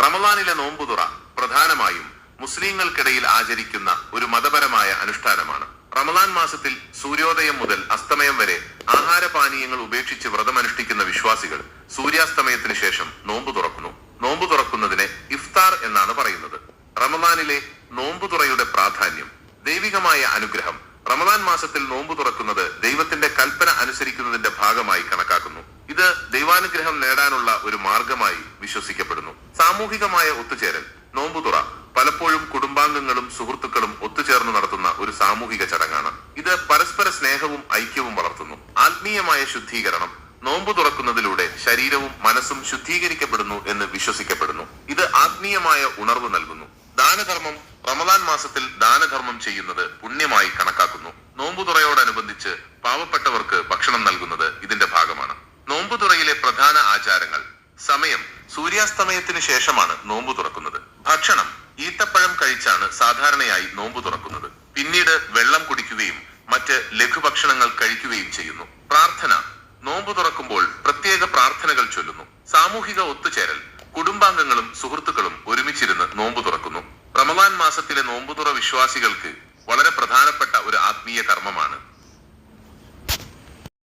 റമളാനിലെ നോമ്പുതുറ പ്രധാനമായും മുസ്ലിങ്ങൾക്കിടയിൽ ആചരിക്കുന്ന ഒരു മതപരമായ അനുഷ്ഠാനമാണ്. റമളാൻ മാസത്തിൽ സൂര്യോദയം മുതൽ അസ്തമയം വരെ ആഹാരപാനീയങ്ങൾ ഉപേക്ഷിച്ച് വ്രതമനുഷ്ഠിക്കുന്ന വിശ്വാസികൾ സൂര്യാസ്തമയത്തിന് ശേഷം നോമ്പു തുറക്കുന്നു. നോമ്പു തുറക്കുന്നതിനെ ഇഫ്താർ എന്നാണ് പറയുന്നത്. റമളാനിലെ നോമ്പുതുറയുടെ പ്രാധാന്യം. ദൈവികമായ അനുഗ്രഹം. റമളാൻ മാസത്തിൽ നോമ്പു തുറക്കുന്നത് ദൈവത്തിന്റെ കൽപ്പന അനുസരിക്കുന്നതിന്റെ ഭാഗമായി കണക്കാക്കുന്നു. ഇത് ദൈവാനുഗ്രഹം നേടാനുള്ള ഒരു മാർഗമായി വിശ്വസിക്കപ്പെടുന്നു. സാമൂഹികമായ ഒത്തുചേരൽ. നോമ്പുതുറ പലപ്പോഴും കുടുംബാംഗങ്ങളും സുഹൃത്തുക്കളും ഒത്തുചേർന്ന് നടത്തുന്ന ഒരു സാമൂഹിക ചടങ്ങാണ്. ഇത് പരസ്പര സ്നേഹവും ഐക്യവും വളർത്തുന്നു. ആത്മീയമായ ശുദ്ധീകരണം. നോമ്പു തുറക്കുന്നതിലൂടെ ശരീരവും മനസ്സും ശുദ്ധീകരിക്കപ്പെടുന്നു എന്ന് വിശ്വസിക്കപ്പെടുന്നു. ഇത് ആത്മീയമായ ഉണർവ് നൽകുന്നു. ദാനധർമ്മം. റമളാൻ മാസത്തിൽ ദാനധർമ്മം ചെയ്യുന്നത് പുണ്യമായി കണക്കാക്കുന്നു. നോമ്പുതുറയോടനുബന്ധിച്ച് പാവപ്പെട്ടവർക്ക് ഭക്ഷണം നൽകുന്നത് ഇതിന്റെ ഭാഗമാണ്. നോമ്പുതുറയിലെ പ്രധാന ആചാരങ്ങൾ. സമയം. സൂര്യാസ്തമയത്തിന് ശേഷമാണ് നോമ്പു തുറക്കുന്നത്. ഭക്ഷണം. ഈത്തപ്പഴം കഴിച്ചാണ് സാധാരണയായി നോമ്പു തുറക്കുന്നത്. പിന്നീട് വെള്ളം കുടിക്കുകയും മറ്റ് ലഘുഭക്ഷണങ്ങൾ കഴിക്കുകയും ചെയ്യുന്നു. പ്രാർത്ഥന. നോമ്പു തുറക്കുമ്പോൾ പ്രത്യേക പ്രാർത്ഥനകൾ ചൊല്ലുന്നു. സാമൂഹിക ഒത്തുചേരൽ. കുടുംബാംഗങ്ങളും സുഹൃത്തുക്കളും ഒരുമിച്ചിരുന്ന് നോമ്പു തുറക്കുന്നു. റമളാൻ മാസത്തിലെ നോമ്പുതുറ വിശ്വാസികൾക്ക് വളരെ പ്രധാനപ്പെട്ട ഒരു ആത്മീയ കർമ്മമാണ്.